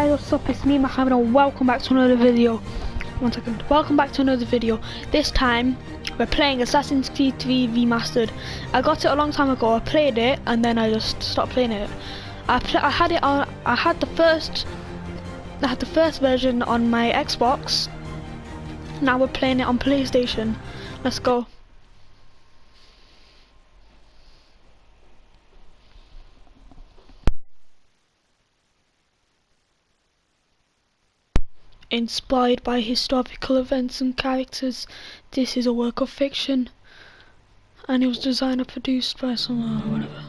guys, what's up? It's me, Mohammed, and welcome back to another video. One second. Welcome back to another video. This time, we're playing Assassin's Creed 3 Remastered. I got it a long time ago. I played it, and then I just stopped playing it. I had the first version on my Xbox. Now we're playing it on PlayStation. Let's go. Inspired by historical events and characters, this is a work of fiction, and it was designed and produced by someone, whatever.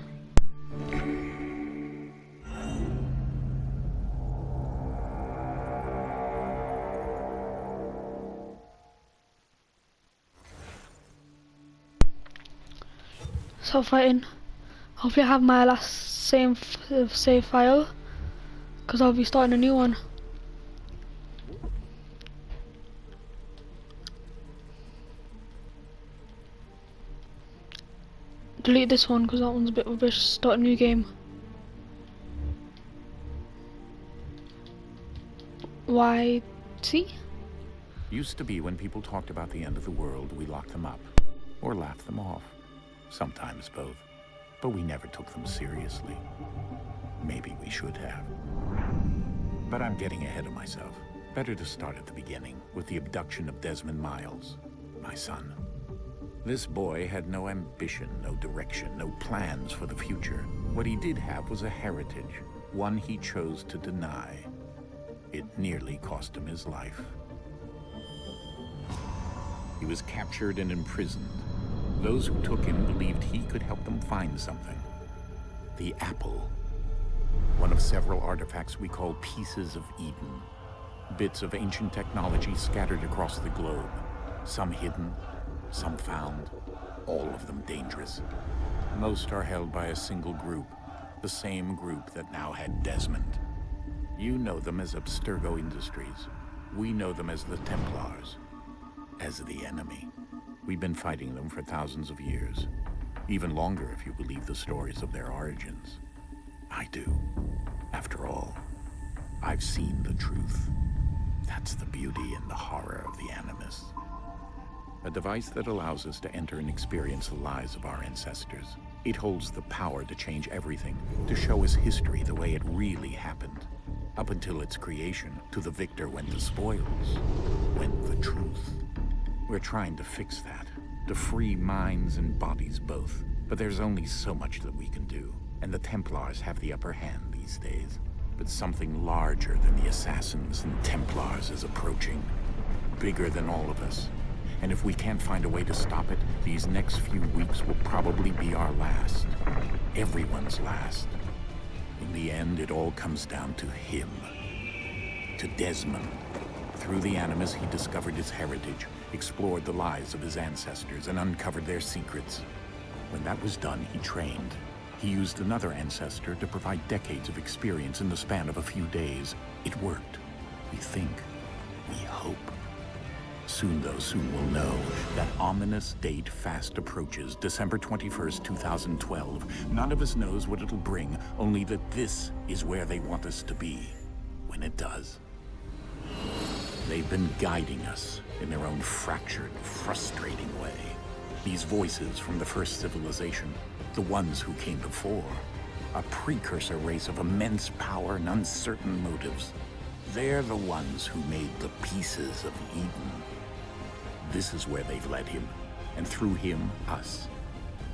Stop fighting. Hopefully I have my last save file, because I'll be starting a new one. Delete this one because that one's a bit rubbish. Start a new game. Why? See? Used to be when people talked about the end of the world, we locked them up. Or laughed them off. Sometimes both. But we never took them seriously. Maybe we should have. But I'm getting ahead of myself. Better to start at the beginning, with the abduction of Desmond Miles, my son. This boy had no ambition, no direction, no plans for the future. What he did have was a heritage, one he chose to deny. It nearly cost him his life. He was captured and imprisoned. Those who took him believed he could help them find something. The apple. One of several artifacts we call pieces of Eden. Bits of ancient technology scattered across the globe. Some hidden, some found, all of them dangerous. Most are held by a single group, the same group that now had Desmond. You know them as Abstergo Industries. We know them as the Templars, as the enemy. We've been fighting them for thousands of years, even longer if you believe the stories of their origins. I do. After all, I've seen the truth. That's the beauty and the horror of the Animus. A device that allows us to enter and experience the lives of our ancestors. It holds the power to change everything, to show us history the way it really happened. Up until its creation, to the victor went the spoils, went the truth. We're trying to fix that, to free minds and bodies both. But there's only so much that we can do, and the Templars have the upper hand these days. But something larger than the Assassins and Templars is approaching, bigger than all of us. And if we can't find a way to stop it, these next few weeks will probably be our last. Everyone's last. In the end, it all comes down to him. To Desmond. Through the Animus, he discovered his heritage, explored the lives of his ancestors, and uncovered their secrets. When that was done, he trained. He used another ancestor to provide decades of experience in the span of a few days. It worked. We think. We hope. Soon we'll know. That ominous date fast approaches, December 21st, 2012. None of us knows what it'll bring, only that this is where they want us to be, when it does. They've been guiding us in their own fractured, frustrating way. These voices from the first civilization, the ones who came before, a precursor race of immense power and uncertain motives. They're the ones who made the pieces of Eden. This is where they've led him, and through him, us.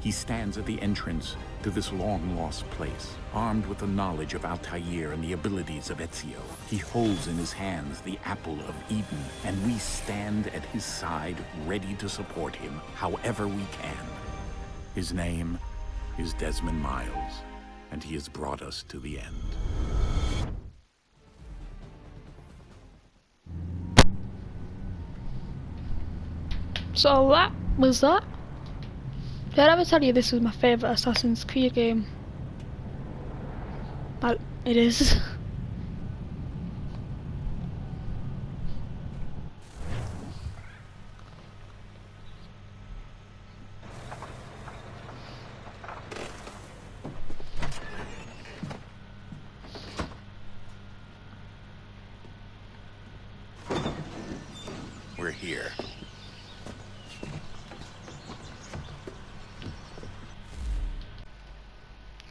He stands at the entrance to this long-lost place, armed with the knowledge of Altair and the abilities of Ezio. He holds in his hands the apple of Eden, and we stand at his side, ready to support him however we can. His name is Desmond Miles, and he has brought us to the end. So that was that. Did I ever tell you this was my favourite Assassin's Creed game? Well, it is.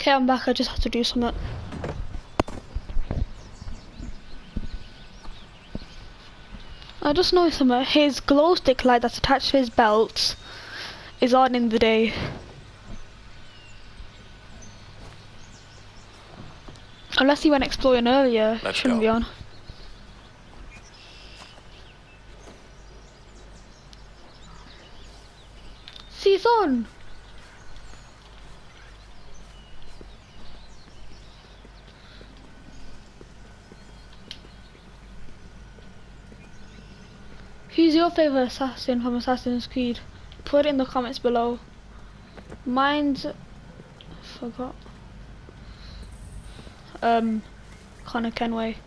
Okay, I'm back. I just have to do something. I just noticed something. His glow stick light that's attached to his belt is on in the day. Unless he went exploring earlier, it shouldn't be on. See, it's on. Who's your favourite assassin from Assassin's Creed? Put it in the comments below. Mine's... forgot. Connor Kenway.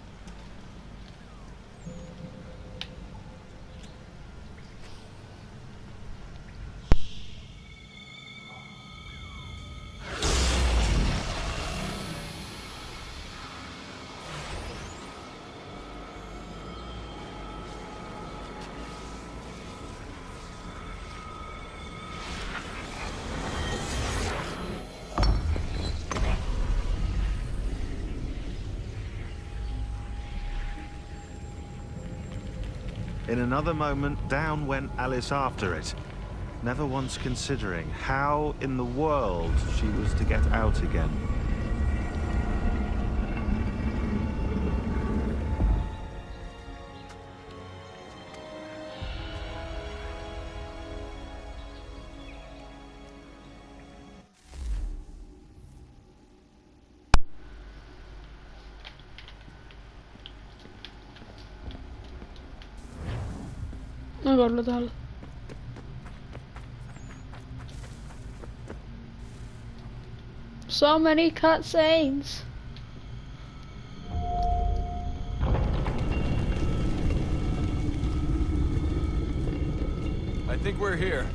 In another moment, down went Alice after it, never once considering how in the world she was to get out again. Oh my god, what the hell? So many cutscenes. I think we're here.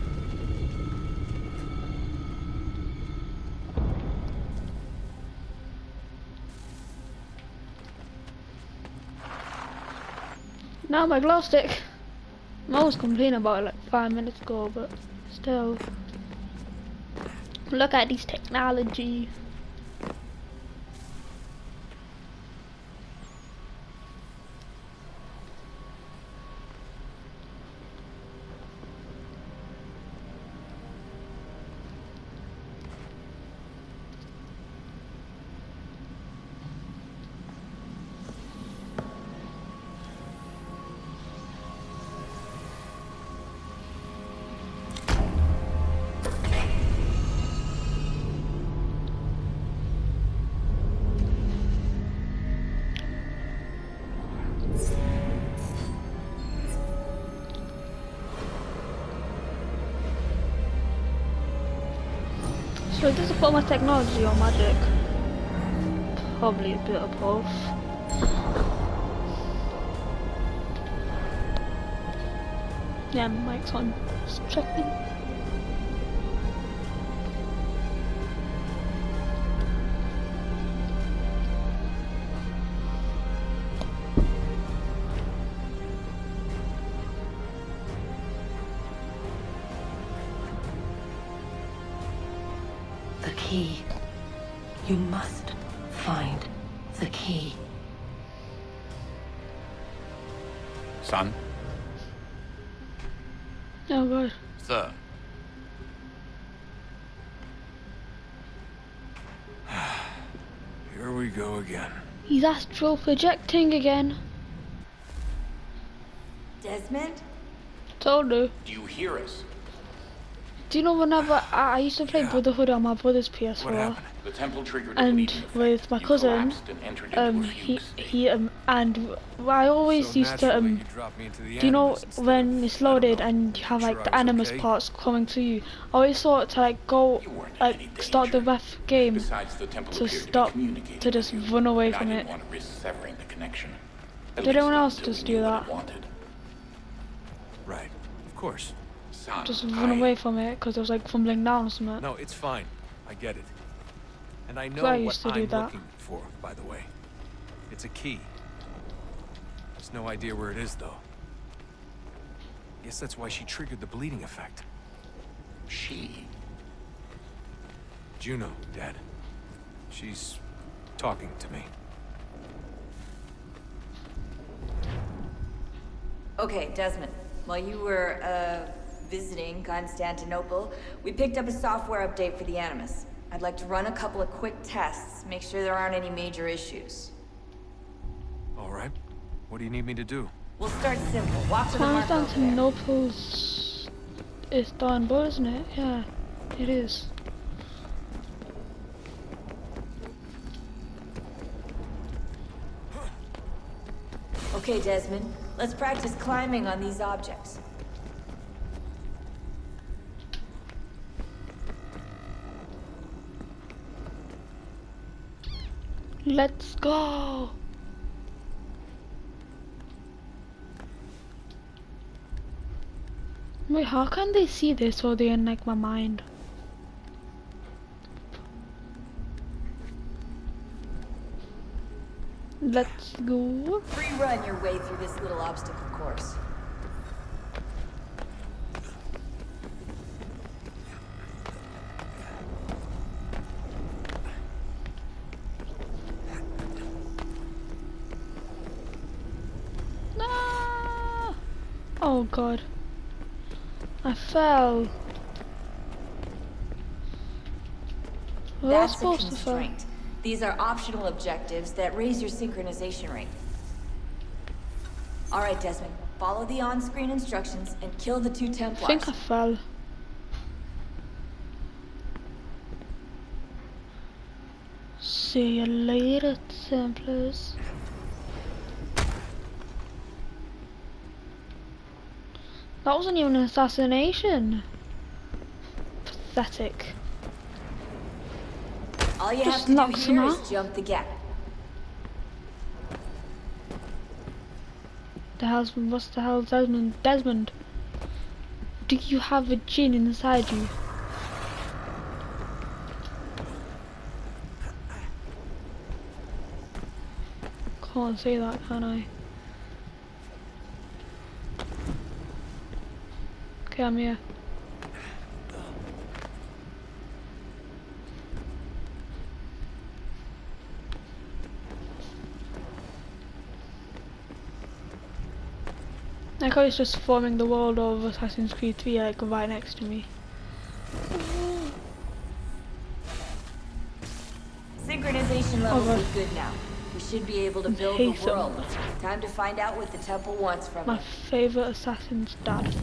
Now my glow stick. I was complaining about it like 5 minutes ago, but still. Look at this technology. So does it put my technology or magic? Probably a bit of both. Yeah, mic's on. Just checking. The key. You must find the key. Son? Oh god. Sir. Here we go again. He's astral projecting again. Desmond? Told you. Do you hear us? Do you know whenever I used to play Yeah. Brotherhood on my brother's What PS4, happened? The temple triggered a and bleeding effect. with my You cousin, collapsed and entered into a fugue state. and I always So used to naturally, you drop me into the do you know animus instead when of- it's I don't loaded know. and you have Sure like I the was animus okay. parts coming to you? I always thought to like go You weren't in like any start the danger. ref game Besides, the temple to appeared to be stop communicating to just with you, run away and from I it. didn't want to risk severing the connection. At Did anyone least else until just we do knew what that? it wanted. Right. Of course. Son, Just run away from it because it was like fumbling down or something. No, it's fine. I get it. And I know I what used to do I'm that. looking for, by the way. It's a key. There's no idea where it is, though. Guess that's why she triggered the bleeding effect. She. Juno, Dad. She's talking to me. Okay, Desmond. While you were, visiting Constantinople, we picked up a software update for the Animus. I'd like to run a couple of quick tests, make sure there aren't any major issues. All right. What do you need me to do? We'll start simple. Walk to the mark over there. Constantinople's Istanbul, isn't it? Yeah, it is. Okay, Desmond. Let's practice climbing on these objects. Let's go. Wait, how can they see this or they in like my mind? Let's go. Free run your way through this little obstacle course. No! Oh god. I fell. Was I That's a supposed to fall? constraint. These are optional objectives that raise your synchronization rate. Alright, Desmond. Follow the on-screen instructions and kill the 2 I Templars. think I fell. See you later, Templars. That wasn't even an assassination. Pathetic. All you Just have to do knocks him here out. is jump the gap. What's the hell, Desmond? Desmond, do you have a gin inside you? Can't say that, can I? Okay, I'm here. Like I was just forming the world of Assassin's Creed 3 like right next to me. Synchronization levels God. are good now. We should be able to build hate the them. world. Time to find out what the temple wants from My us. favourite assassin's dad.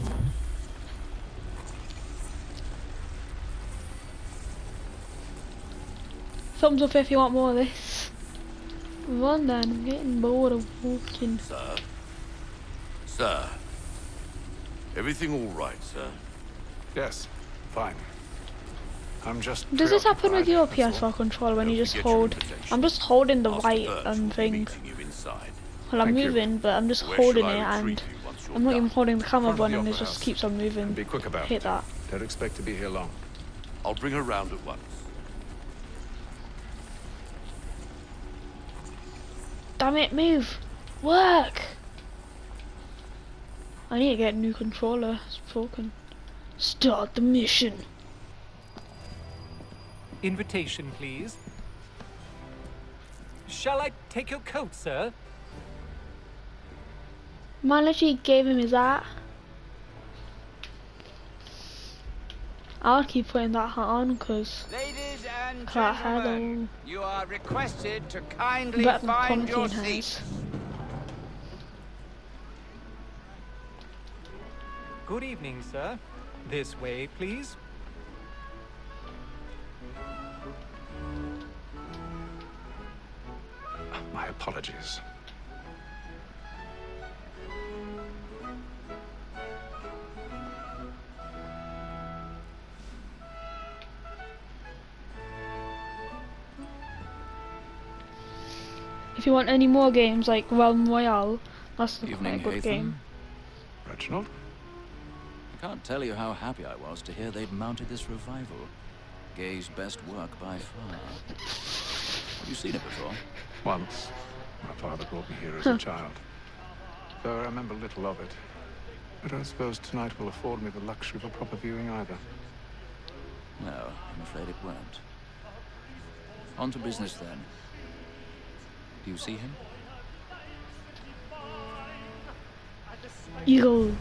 Thumbs up if you want more of this. Run then, I'm getting bored of walking. Sir? Sir? Everything all right, sir? Yes, fine. I'm just. Does this happen with your preoccupied, that's all. PS4 controller when Don't you just forget your hold? invitation. I'm just holding the Master right Birch will be thing. meeting you inside. Well, I'm Thank you. moving, but I'm just Where holding shall it I and retrieve you once you're I'm not even done? holding the camera Front of the button and it opera just house. keeps on moving. And be quick about Hit it. that. Don't expect to be here long. I'll bring her round at once. Damn it, move! Work! I need to get a new controller. It's broken. Start the mission. Invitation, please. Shall I take your coat, sir? Man literally gave him his hat. I'll keep putting that hat on because Ladies and that hat gentlemen, you are requested to kindly better than find your Constantine seats. has. Good evening, sir. This way, please. My apologies. If you want any more games like Realm Royale, that's quite a Evening, good Haytham. game. Reginald? I can't tell you how happy I was to hear they'd mounted this revival. Gay's best work by far. Have you seen it before? Once. My father brought me here as a child. Though I remember little of it. I don't suppose tonight will afford me the luxury of a proper viewing either. No, I'm afraid it won't. On to business then. Do you see him? Eagle.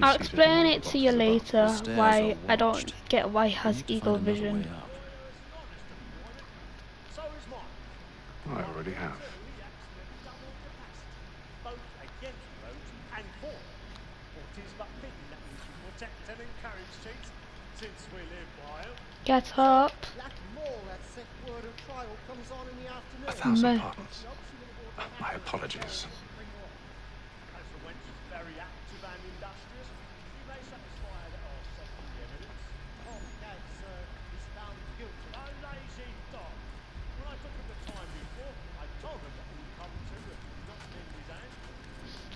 I'll explain it to you later why I don't get why he has eagle vision. I already have. Get up. 1,000 pardons. My apologies.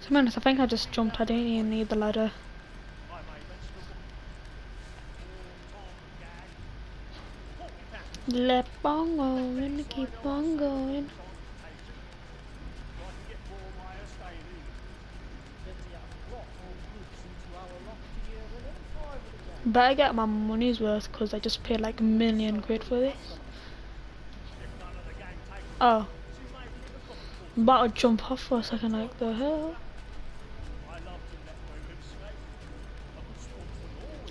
To be honest, I think I just jumped. I didn't even need the ladder. Keep on going, keep on going. Better get my money's worth because I just paid like £1,000,000 for this. Oh. I'm about to jump off for a second, like the hell.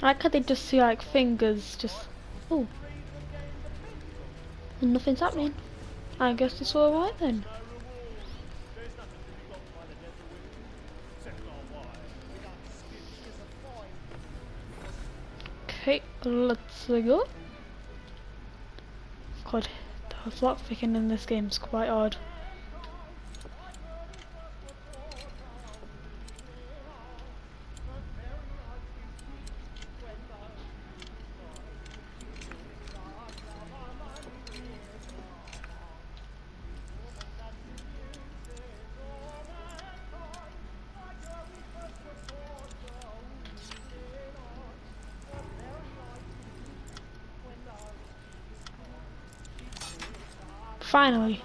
I like how they just see like fingers just. Oh. And nothing's happening. I guess it's alright then. Okay, let's go. God, the lockpicking in this game is quite hard. Finally.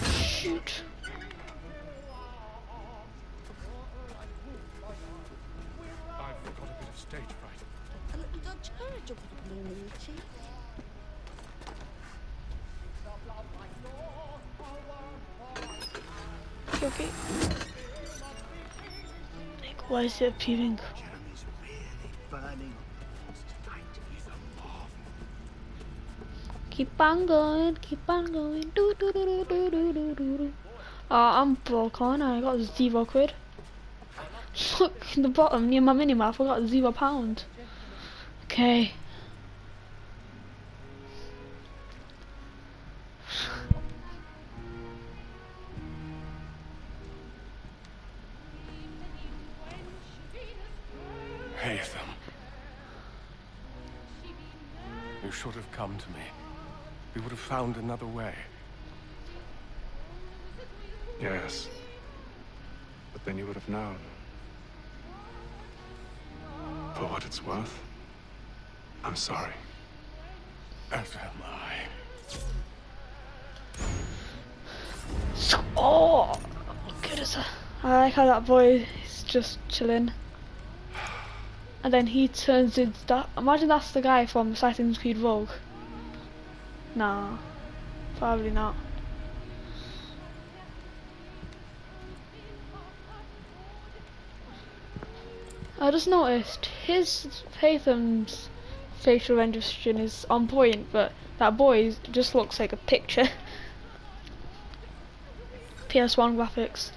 Shoot. I've got a bit of stage fright. A little Dutch courage over the blue moon, Chief. Okay. Like, why is it appearing? Keep on going, keep on going. Do do do do do do do do do. I'm broke on. I got £0. Look in the bottom near my minimap. I got £0. Okay. Haytham. You should have come to me. We would have found another way. Yes. But then you would have known. For what it's worth, I'm sorry. As am I. Oh, look at this. I like how that boy is just chilling. And then he turns into that. Imagine that's the guy from Assassin's Creed Rogue. Nah, probably not. I just noticed his Haytham's facial recognition is on point, but that boy just looks like a picture. PS1 graphics.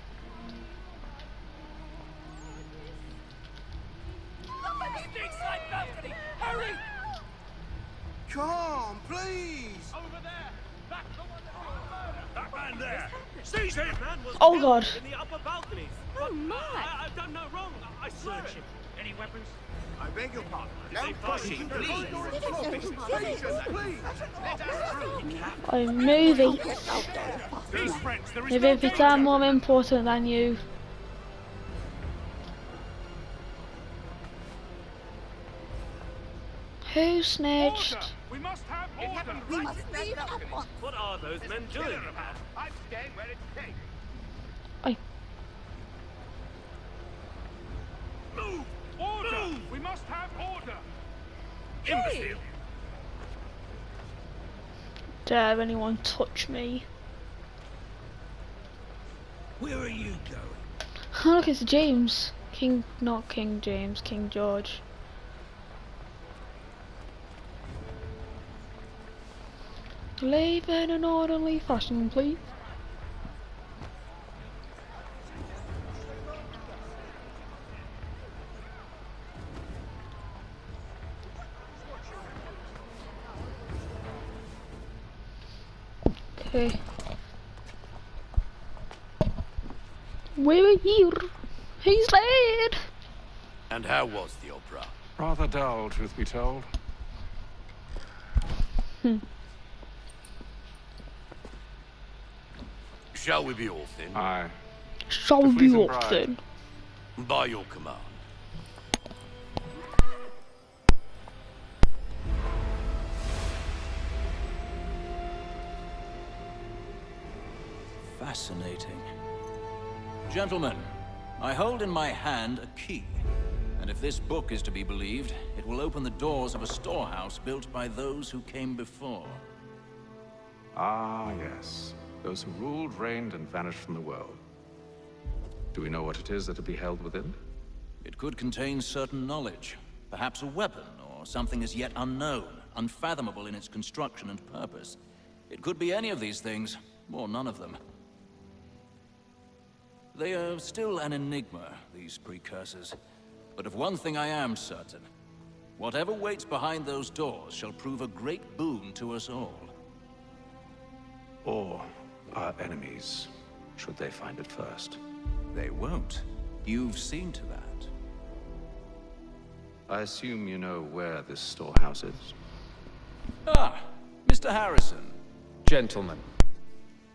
Come on, please! Over there! Back the one that man there! Seize him! Man was Oh god. in the upper balcony. Oh my! I've done no wrong. I swear it. Any weapons? I beg your pardon. Don't push him, please. I'm moving. These friends, there is Maybe if it's more important than you. Who snitched? Order! We must have order! We must leave at once. What are those men doing? I'm staying where it's safe. Oi. Move! Order! Move! We must have order! Imbecile! Dare anyone touch me? Where are you going? Oh, look, it's James. Not King James, King George. Leave in an orderly fashion, please. Okay. We're here. He's dead. And how was the opera? Rather dull, truth be told. Shall we be off then? Aye. Shall To we fleece be and up bribe. then? By your command. Fascinating. Gentlemen, I hold in my hand a key. And if this book is to be believed, it will open the doors of a storehouse built by those who came before. Ah, yes. Those who ruled, reigned, and vanished from the world. Do we know what it is that will be held within? It could contain certain knowledge. Perhaps a weapon, or something as yet unknown, unfathomable in its construction and purpose. It could be any of these things, or none of them. They are still an enigma, these precursors. But of one thing I am certain. Whatever waits behind those doors shall prove a great boon to us all. Or our enemies, should they find it first. They won't. You've seen to that. I assume you know where this storehouse is? Ah, Mr. Harrison. Gentlemen,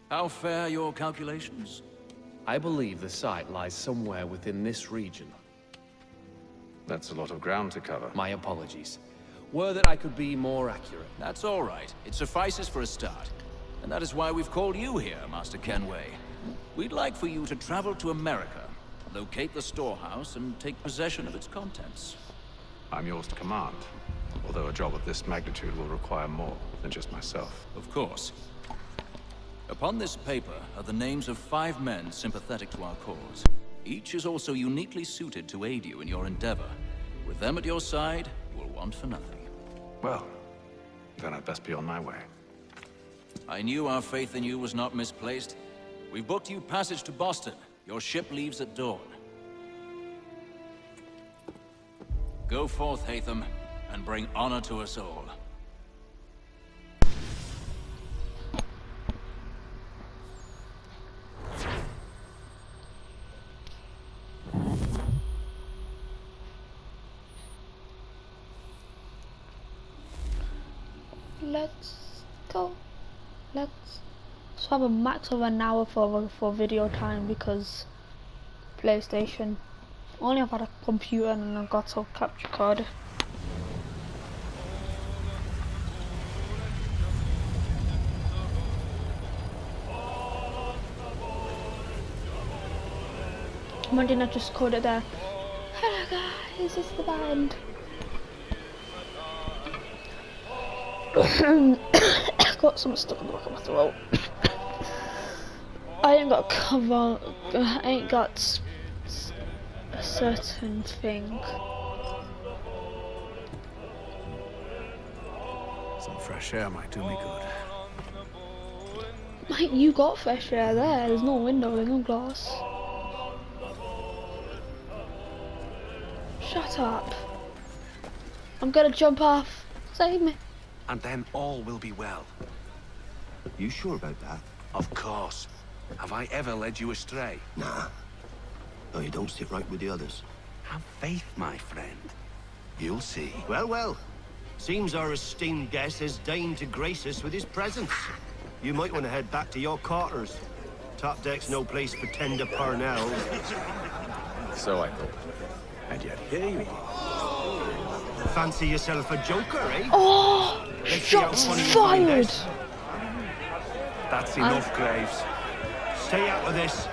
How fare your calculations? I believe the site lies somewhere within this region. That's a lot of ground to cover. My apologies. Were that I could be more accurate. That's all right. It suffices for a start. And that is why we've called you here, Master Kenway. We'd like for you to travel to America, locate the storehouse, and take possession of its contents. I'm yours to command, although a job of this magnitude will require more than just myself. Of course. Upon this paper are the names of 5 men sympathetic to our cause. Each is also uniquely suited to aid you in your endeavor. With them at your side, you will want for nothing. Well, then I'd best be on my way. I knew our faith in you was not misplaced. We've booked you passage to Boston. Your ship leaves at dawn. Go forth, Hatham, and bring honor to us all. Let's go. Let's have a max of an hour for video time because PlayStation. Only I've had a computer and I've got a capture card. Why didn't I just code it there? Hello guys, it's the band. Got something stuck in the back of my throat. I ain't got cover. I ain't got a certain thing. Some fresh air might do me good. Mate, you got fresh air there. There's no window, there's no glass. Shut up. I'm gonna jump off. Save me. And then all will be well. You sure about that? Of course. Have I ever led you astray? Nah. No, you don't sit right with the others. Have faith, my friend. You'll see. Well, well. Seems our esteemed guest has deigned to grace us with his presence. You might want to head back to your quarters. Top deck's no place for tender parnell. So I thought. And yet here you are. Fancy yourself a joker, eh? Oh, Let's see how shots funny you find fired. this. That's enough, Graves. Stay out of this.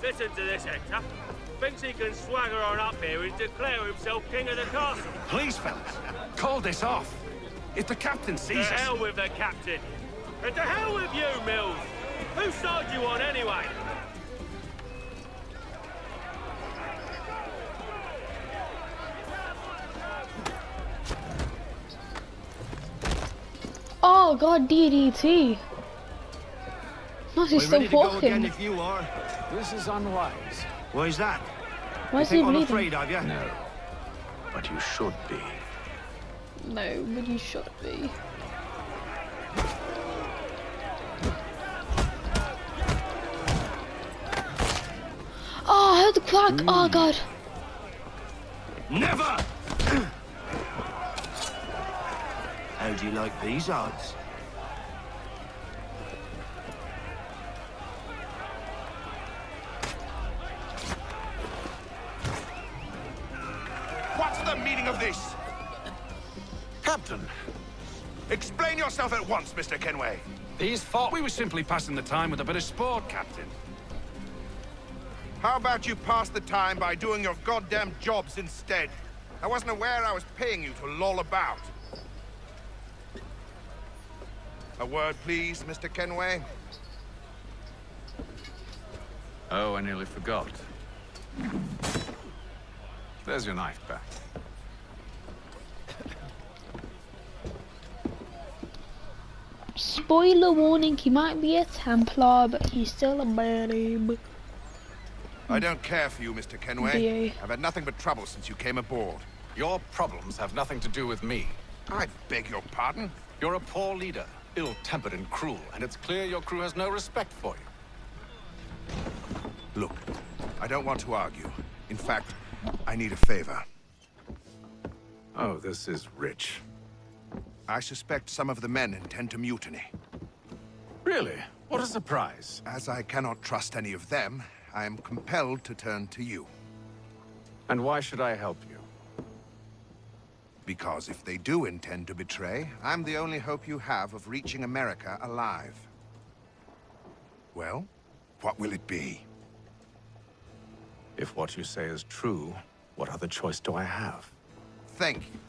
Listen to this, Hector. Thinks he can swagger on up here and declare himself king of the castle. Please, fellas, call this off. If the captain To sees us... hell with the captain. And to hell with you, Mills. Whose side you on, anyway? Oh god, DDT. No, he's still Ready to go again walking. if you are. This is unwise. Why's that? Why You is he think I'm bleeding? afraid of you? No, but you should be. No, but you should be. Oh, I heard the crack. Oh god. Never! How do you like these odds? What's the meaning of this? Captain, explain yourself at once, Mr. Kenway. These fought. We were simply passing the time with a bit of sport, Captain. How about you pass the time by doing your goddamn jobs instead? I wasn't aware I was paying you to loll about. A word, please, Mr. Kenway. Oh, I nearly forgot. There's your knife back. Spoiler warning, he might be a Templar, but he's still a babe. I don't care for you, Mr. Kenway. BA. I've had nothing but trouble since you came aboard. Your problems have nothing to do with me. I beg your pardon? You're a poor leader, ill-tempered and cruel, and it's clear your crew has no respect for you. Look, I don't want to argue. In fact, I need a favor. Oh, this is rich. I suspect some of the men intend to mutiny. Really? What a surprise. As I cannot trust any of them, I am compelled to turn to you. And why should I help you? Because if they do intend to betray, I'm the only hope you have of reaching America alive. Well, what will it be? If what you say is true, what other choice do I have? Thank you.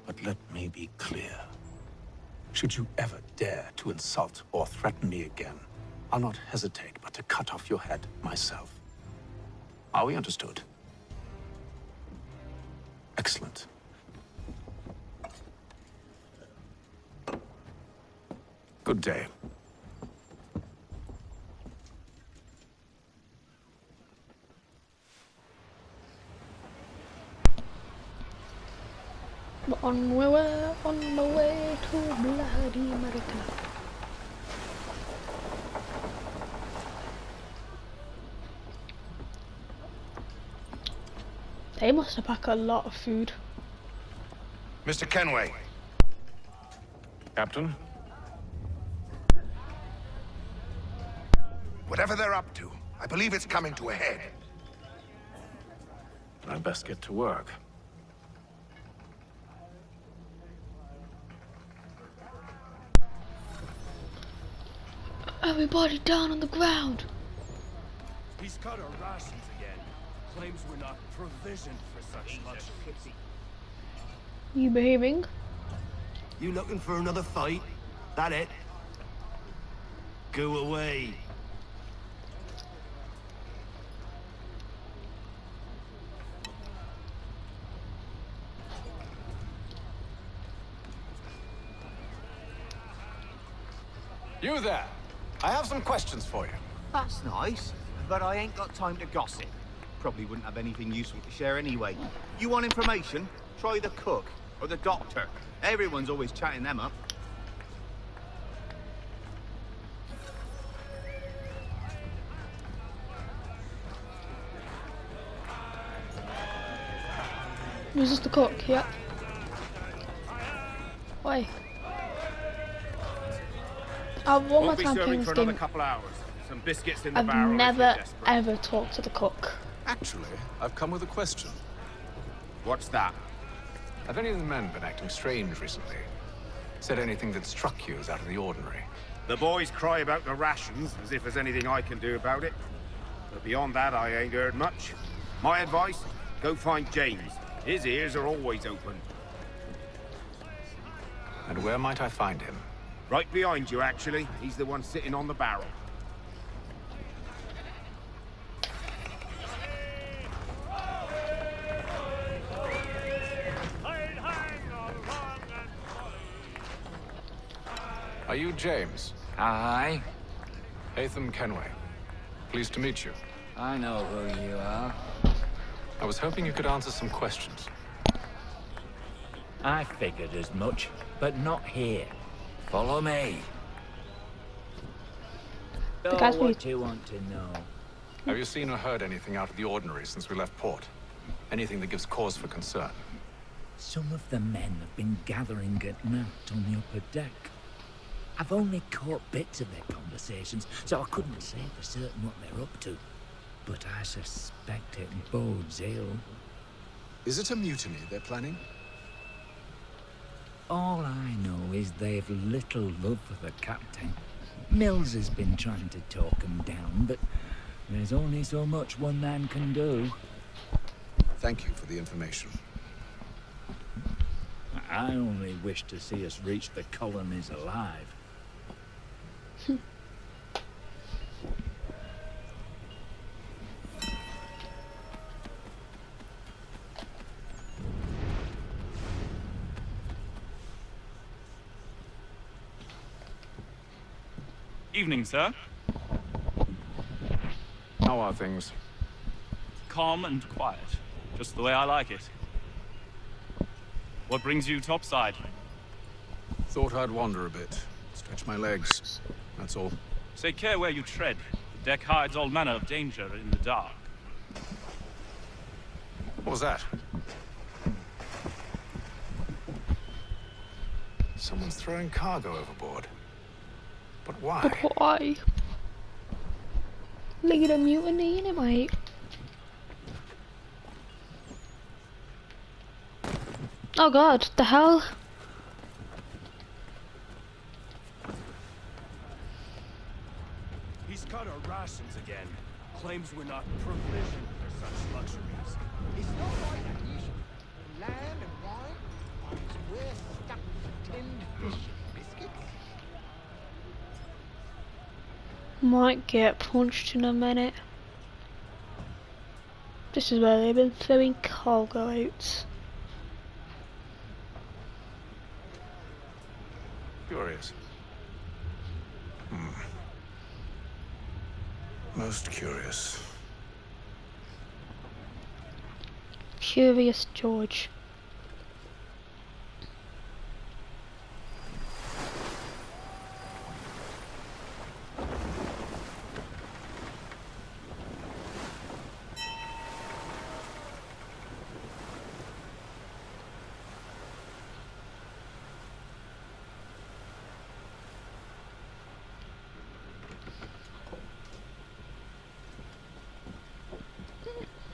But let me be clear. Should you ever dare to insult or threaten me again, I'll not hesitate but to cut off your head myself. Are we understood? Excellent. Good day. On the way to bloody America. They must have packed a lot of food. Mr. Kenway. Captain? Whatever they're up to, I believe it's coming to a head. I'd best get to work. Everybody down on the ground. He's cut our rations again. Claims we're not provisioned for such luxuries. You behaving? You looking for another fight? That it? Go away. You there! I have some questions for you. That's nice, but I ain't got time to gossip. probably wouldn't have anything useful to share anyway. You want information? Try the cook or the doctor. Everyone's always chatting them up. Was this the cook? Yep. Why? One more time playing this game. Couple hours. Some biscuits in the I've barrel. never ever talked to the cook. Actually, I've come with a question. What's that? Have any of the men been acting strange recently? Said anything that struck you as out of the ordinary? The boys cry about the rations, as if there's anything I can do about it. But beyond that, I ain't heard much. My advice, go find James. His ears are always open. And where might I find him? Right behind you, actually. He's the one sitting on the barrel. Are you James? Aye. Hatham Kenway. Pleased to meet you. I know who you are. I was hoping you could answer some questions. I figured as much, but not here. Follow me. So what do you want to know? Have you seen or heard anything out of the ordinary since we left port? Anything that gives cause for concern? Some of the men have been gathering at night on the upper deck. I've only caught bits of their conversations, so I couldn't say for certain what they're up to. But I suspect it bodes ill. Is it a mutiny they're planning? All I know is they've little love for the captain. Mills has been trying to talk him down, but there's only so much one man can do. Thank you for the information. I only wish to see us reach the colonies alive. Evening, sir. How are things? Calm and quiet. Just the way I like it. What brings you topside? Thought I'd wander a bit. Stretch my legs. That's all. Take care where you tread. The deck hides all manner of danger in the dark. What was that? Someone's throwing cargo overboard. But why? But why? Lead a mutiny in it, mate. Oh god, the hell? He's cut our rations again. Claims we're not provisioned for such luxuries. It's not like unusual. Land and wine, we're stuck with tinned fish and biscuits. Might get punched in a minute. This is where they've been throwing cargo out. Curious. Most curious. Curious George.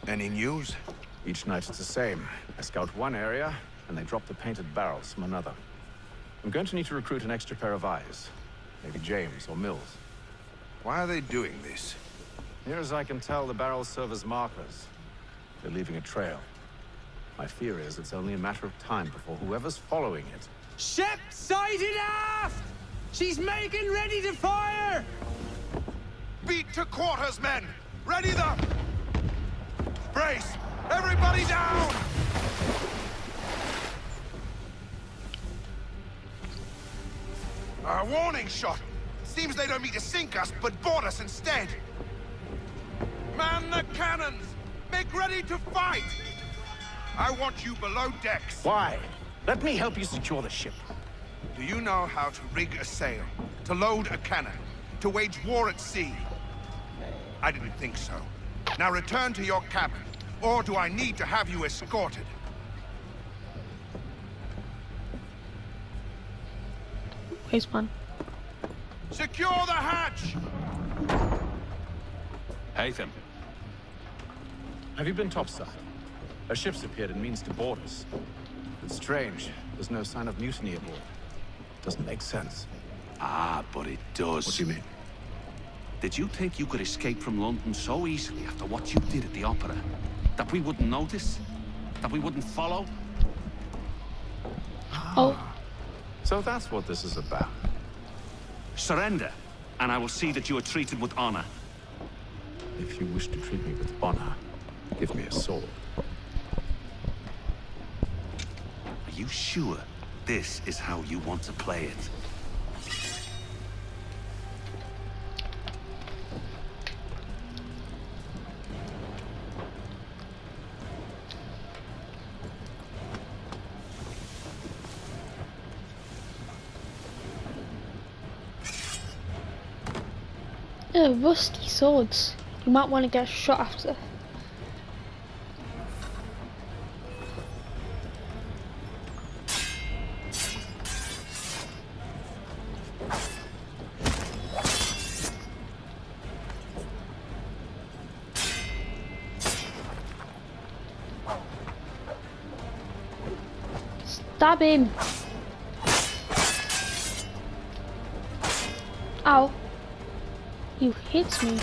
Any news? Each night it's the same. I scout one area, and they drop the painted barrels from another. I'm going to need to recruit an extra pair of eyes. Maybe James or Mills. Why are they doing this? Near as I can tell, the barrels serve as markers. They're leaving a trail. My fear is it's only a matter of time before whoever's following it... Ship sighted aft! She's making ready to fire! Beat to quarters, men! Ready the... Brace! Everybody down! A warning shot! Seems they don't mean to sink us, but board us instead! Man the cannons! Make ready to fight! I want you below decks. Why? Let me help you secure the ship. Do you know how to rig a sail, to load a cannon, to wage war at sea? I didn't think so. Now return to your cabin, or do I need to have you escorted? Where's one? Secure the hatch! Haytham. Have you been topside? A ship's appeared and means to board us. It's strange. There's no sign of mutiny aboard. Doesn't make sense. Ah, but it does. What do you mean? Did you think you could escape from London so easily after what you did at the opera? That we wouldn't notice? That we wouldn't follow? Oh. So that's what this is about. Surrender, and I will see that you are treated with honor. If you wish to treat me with honor, give me a sword. Are you sure this is how you want to play it? Rusty swords. You might want to get shot after. Stab him. Ow. You hit me.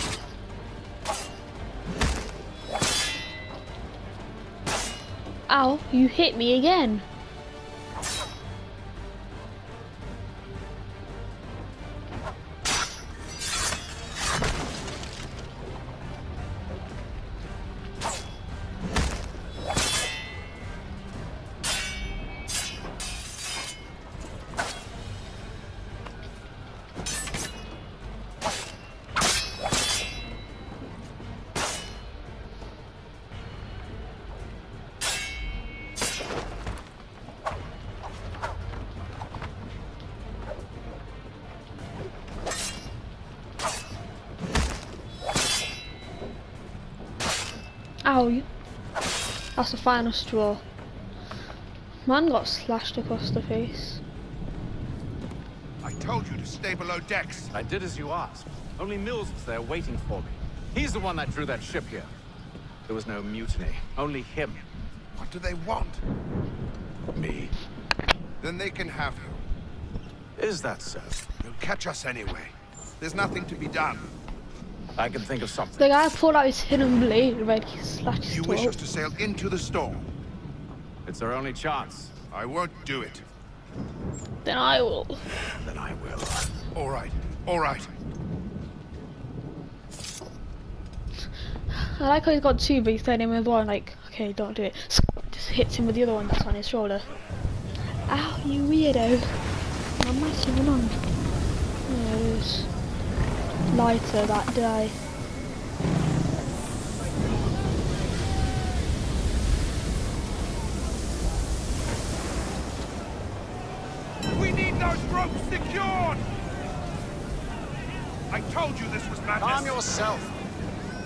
Ow, you hit me again. Ow, that's the final straw. Man got slashed across the face. I told you to stay below decks. I did as you asked. Only Mills was there waiting for me. He's the one that drew that ship here. There was no mutiny, only him. What do they want? Me. Then they can have you. Is that so? You'll catch us anyway. There's nothing to be done. I can think of something. The guy pulled out his hidden blade and ready to slash his You wish us to sail into the storm? It's our only chance. I won't do it. Then I will. Then I will. All right, all right. I like how he's got two, but he's third him with one. Like, okay, don't do it. Just hits him with the other one that's on his shoulder. Ow, you weirdo. What am I going on? There's lighter that day. We need those ropes secured! I told you this was madness. Calm yourself.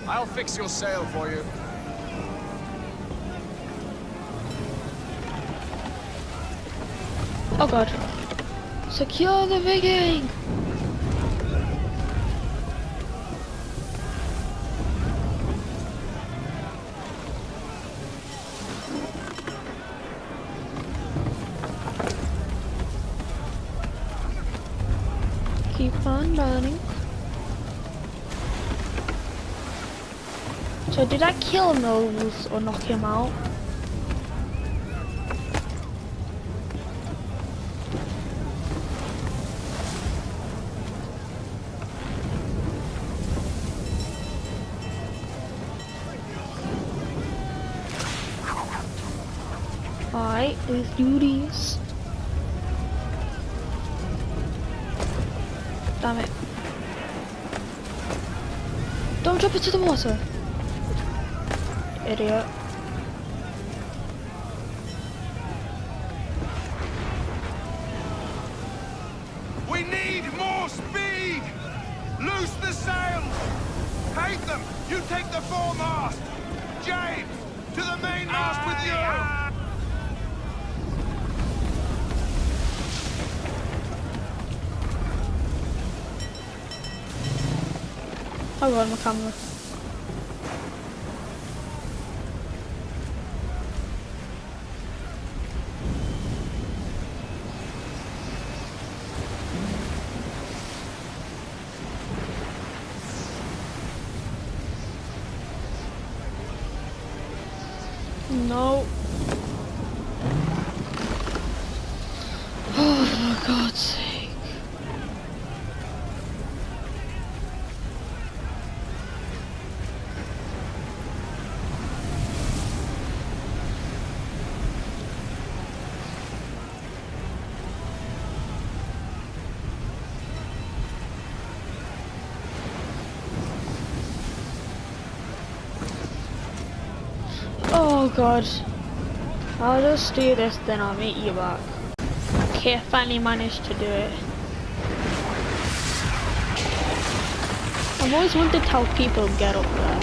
I'll fix your sail for you. Oh god. Secure the rigging! Keep on running. So did I kill Mills or knock him out? Alright, let's do these. Damn it. Don't drop it to the water. Idiot. We need more speed! Loose the sails! Hate them! You take the foremast! James! To the mainmast with you! I'll go on my camera. No. Oh, for God's sake. Oh God. I'll just do this, then I'll meet you back. Okay, I finally managed to do it. I've always wondered how people get up there.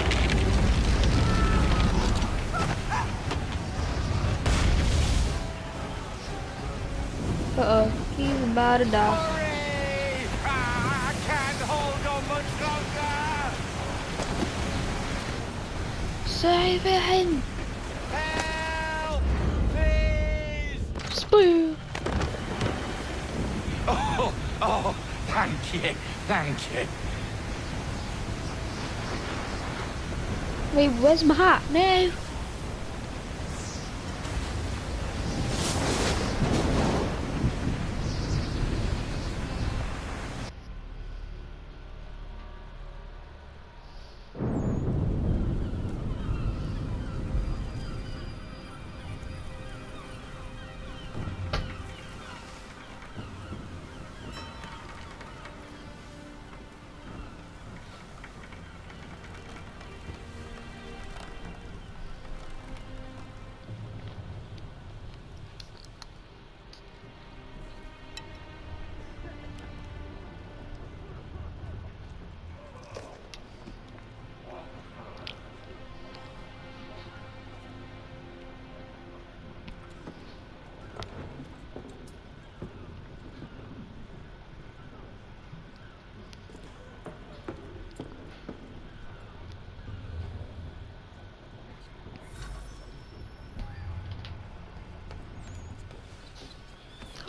Uh-oh, he's about to die. I can't hold on much longer! Save him! Help! Please! Spoo! Oh, thank you, thank you. Wait, where's my hat? No!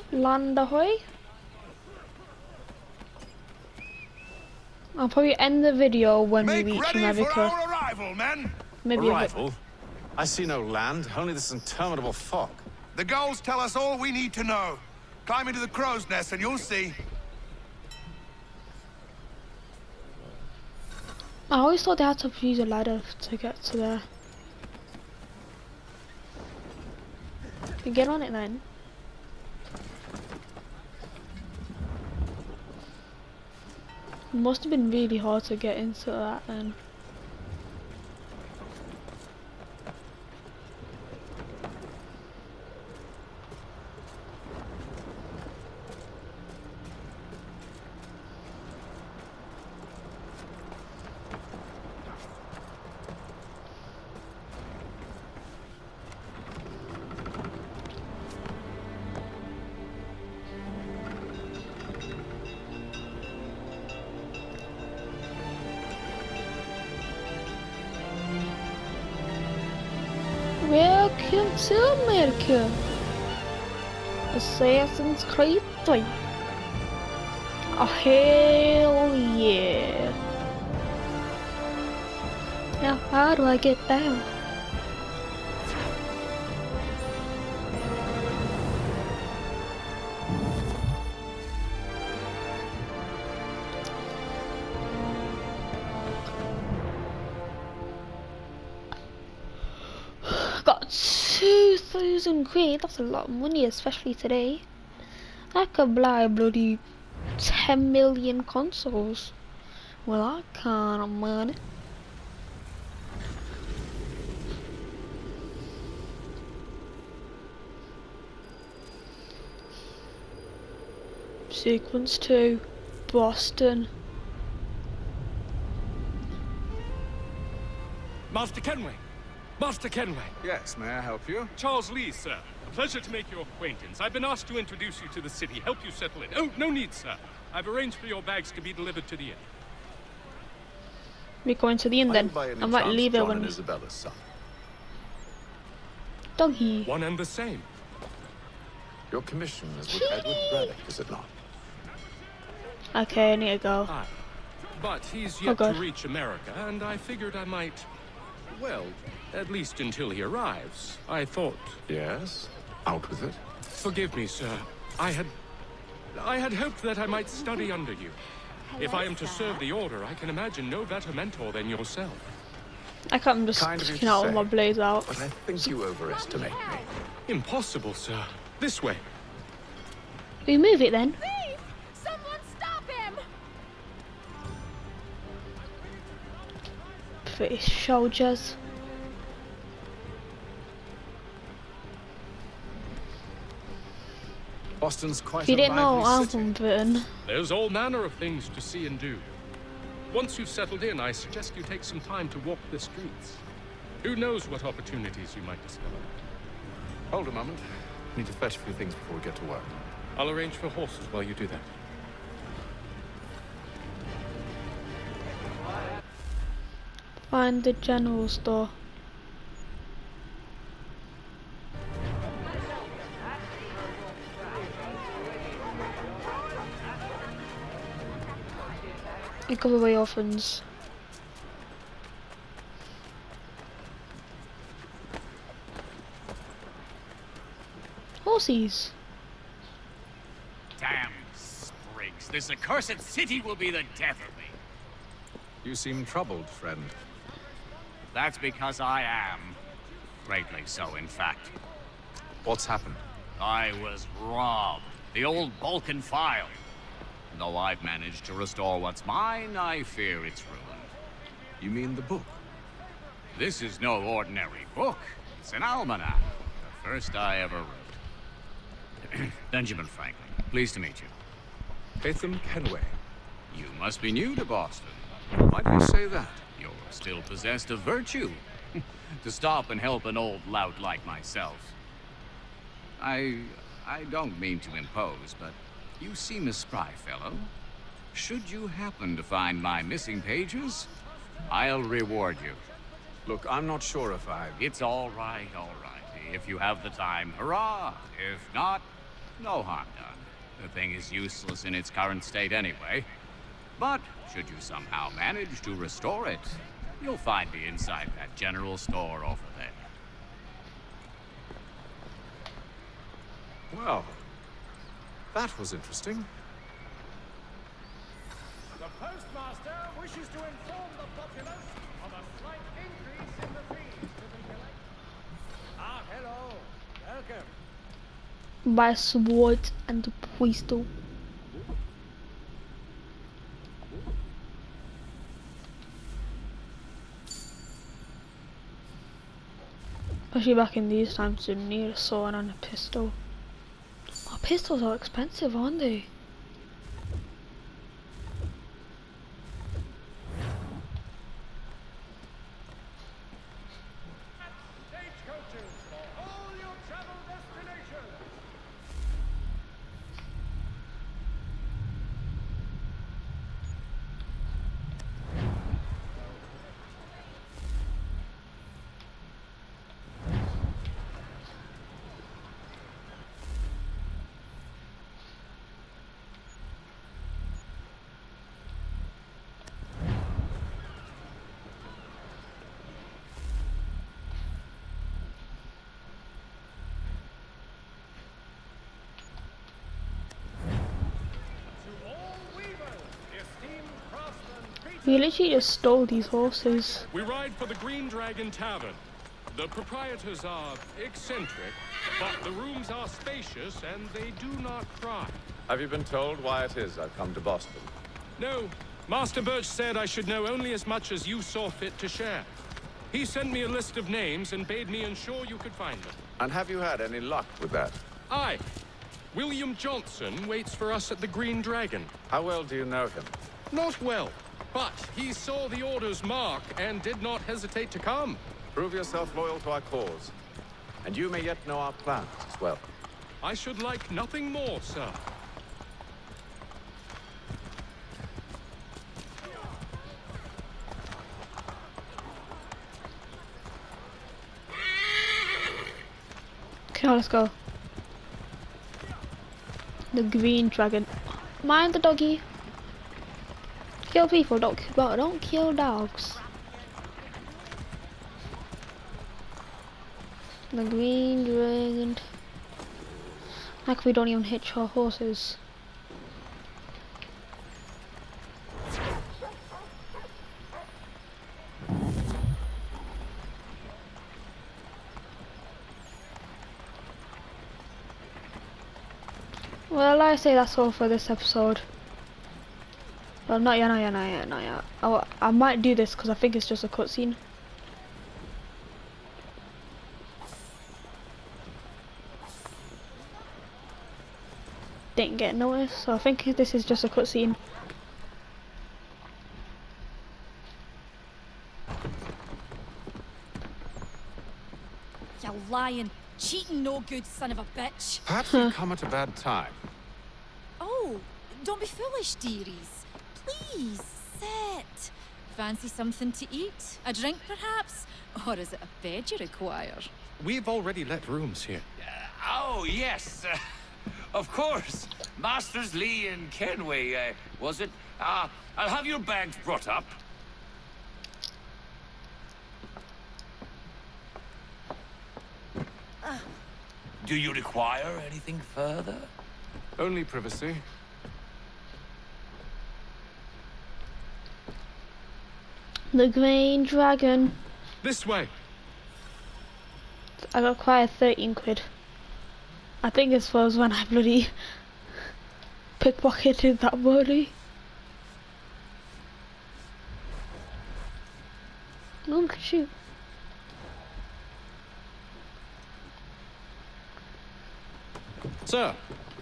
Land ahoy. I'll probably end the video when we reach America. Arrival, men. Maybe Arrival? I see no land, only this interminable fog. The gulls tell us all we need to know. Climb into the crow's nest and you'll see. I always thought they had to use a ladder to get to there. Can get on it then. Must have been really hard to get into that then. Welcome to America. Assassin's Creed 3. Oh hell yeah. Now how do I get down? Got 2,000 quid, that's a lot of money, especially today. I could buy bloody 10 million consoles. Well, I can't, money. sequence to Boston. Master Kenway! Master Kenway! Yes, may I help you? Charles Lee, sir. A pleasure to make your acquaintance. I've been asked to introduce you to the city, help you settle in. Oh, no need, sir. I've arranged for your bags to be delivered to the inn. We're going to the inn then. I might leave it when... Isabella's son. Donkey. One and the same. Your commission is with Edward Braddock, is it not? Okay, I need to go. Aye. But he's yet to reach America, and I figured I might... Well, at least until he arrives. I thought... Yes? Out with it. Forgive me, sir. I had hoped that I might study under you. If I am to serve the Order, I can imagine no better mentor than yourself. I can't just sticking out with my blades out. But I think you overestimate me. Impossible, sir. This way. We move it then. Thief! Someone stop him! British soldiers. Boston's quite If you didn't know, I'm from Britain. There's all manner of things to see and do. Once you've settled in, I suggest you take some time to walk the streets. Who knows what opportunities you might discover. Hold a moment. I need to fetch a few things before we get to work. I'll arrange for horses while you do that. Find the general store. You give away orphans. Horses. Damn sprigs. This accursed city will be the death of me. You seem troubled, friend. That's because I am. Greatly so, in fact. What's happened? I was robbed. The old Balkan file. Though I've managed to restore what's mine, I fear it's ruined. You mean the book? This is no ordinary book. It's an almanac. The first I ever wrote. Benjamin Franklin, pleased to meet you. Hatham Kenway. You must be new to Boston. Why do you say that? You're still possessed of virtue. To stop and help an old lout like myself. I don't mean to impose, but you seem a spry fellow. Should you happen to find my missing pages, I'll reward you. Look, I'm not sure if I... It's all right, all right. If you have the time, hurrah! If not, no harm done. The thing is useless in its current state anyway. But should you somehow manage to restore it, you'll find me inside that general store over there. Well, that was interesting. The postmaster wishes to inform the populace of a slight increase in the fees to be collected. Ah, hello. Welcome. Buy sword and pistol. Especially back in these times, you need a sword and a pistol. Oh, pistols are expensive, aren't they? Stagecoaches for all your travel destinations. We literally just stole these horses. We ride for the Green Dragon Tavern. The proprietors are eccentric, but the rooms are spacious and they do not cry. Have you been told why it is I've come to Boston? No. Master Birch said I should know only as much as you saw fit to share. He sent me a list of names and bade me ensure you could find them. And have you had any luck with that? Aye. William Johnson waits for us at the Green Dragon. How well do you know him? Not well, but he saw the Order's mark and did not hesitate to come. Prove yourself loyal to our cause. And you may yet know our plans as well. I should like nothing more, sir. Okay, let's go. The Green Dragon. Mind the doggy. Kill people, don't kill dogs. The Green Dragon. Like we don't even hitch our horses. Well, I say that's all for this episode. Well, not yet. I might do this because I think it's just a cutscene. Didn't get noticed, so I think this is just a cutscene. You lying, cheating, no good son of a bitch. Perhaps you've come at a bad time. Oh, don't be foolish, dearies. Please, sit. Fancy something to eat? A drink, perhaps? Or is it a bed you require? We've already let rooms here. Oh, yes. Of course. Masters Lee and Kenway, was it? I'll have your bags brought up. Do you require anything further? Only privacy. The Green Dragon. This way. I got quite 13 quid. I think this was when I bloody pickpocketed that body. No one can shoot. Sir,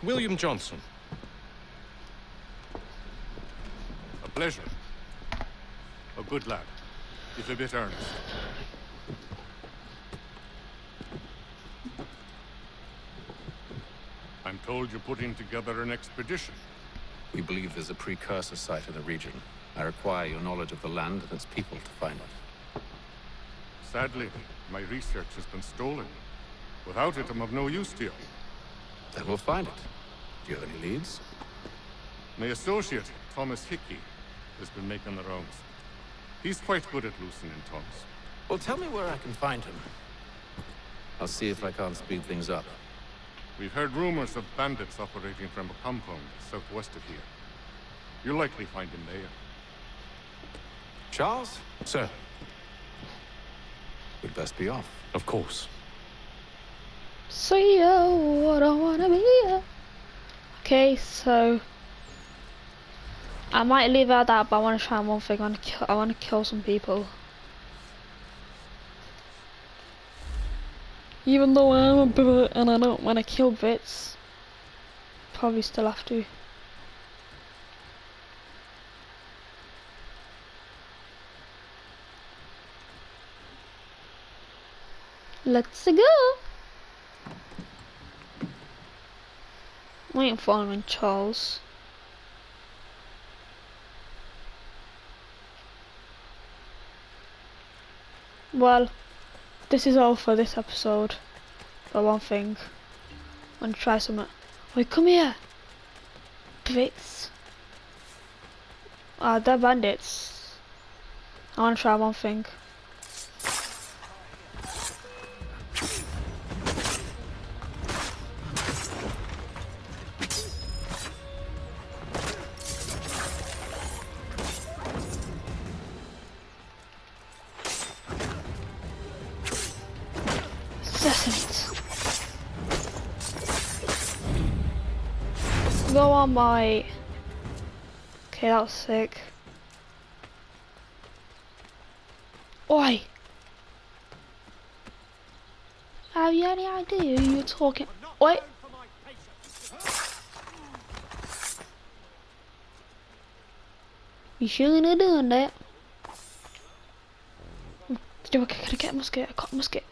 William Johnson. A pleasure. A good lad, if a bit earnest. I'm told you're putting together an expedition. We believe there's a precursor site in the region. I require your knowledge of the land and its people to find it. Sadly, my research has been stolen. Without it, I'm of no use to you. Then we'll find it. Do you have any leads? My associate, Thomas Hickey, has been making the rounds. He's quite good at loosening tongues. Well, tell me where I can find him. I'll see if I can't speed things up. We've heard rumors of bandits operating from a compound southwest of here. You'll likely find him there. Charles? Sir. We'd best be off. Of course. See ya, what I wanna be ya. Okay, so I might leave it at that, but I want to try one thing. I want to kill some people. Even though I'm a bit and I don't want to kill bits, probably still have to. Let's go. I ain't following Charles. Well, this is all for this episode. For one thing, I'm gonna try something. Wait, come here, bits. Ah, they're bandits. I wanna try one thing. Go on my... Okay, that was sick. Oi! Have you any idea who you're talking? Oi! You shouldn't have done that. Can I get a musket? I got a musket.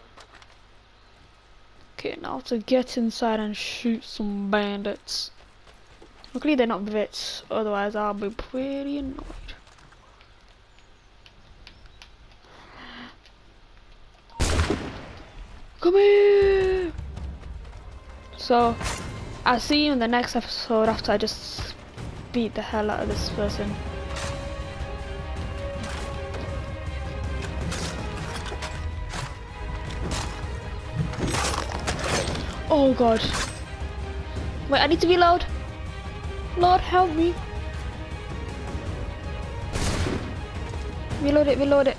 Okay, now to get inside and shoot some bandits. Luckily they're not Brits, otherwise I'll be pretty annoyed. Come here! So, I'll see you in the next episode after I just beat the hell out of this person. Oh god. Wait, I need to reload. Lord help me. Reload it, reload it.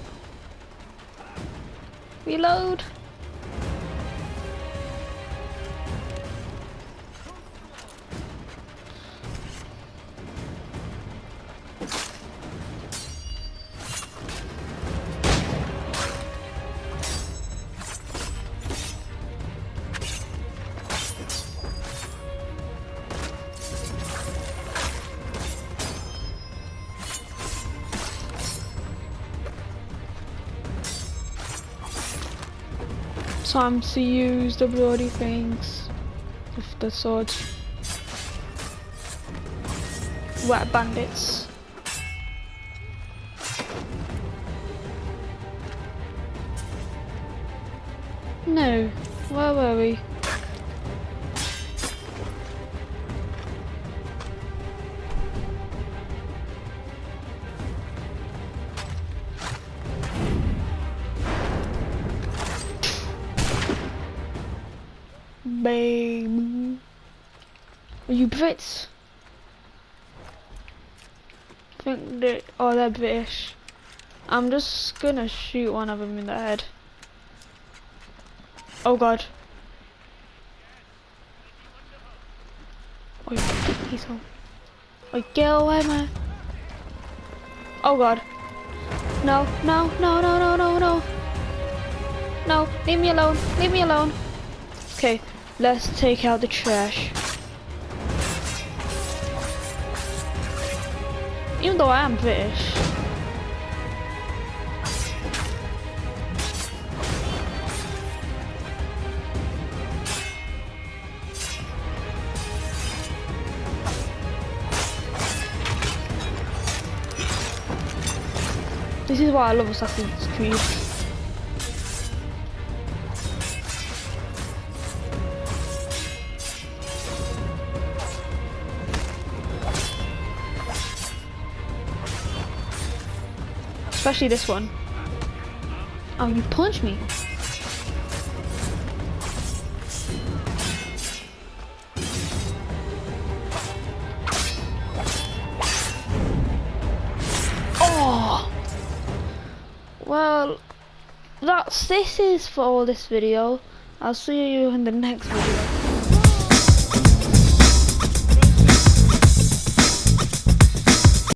Reload. Time to use the bloody things with the swords. Wet bandits. No, where were we? Babe, are you Brits? I think they, oh, they're British. I'm just gonna shoot one of them in the head. Oh god. Oh, he's home. Oh, get away, man. Oh god. No, no, no, no, no, no, no. No, leave me alone, leave me alone. Okay. Let's take out the trash. Even though I am British. This is why I love Assassin's Creed. Especially this one. Oh, you punched me. Oh! Well, this is for all this video. I'll see you in the next video.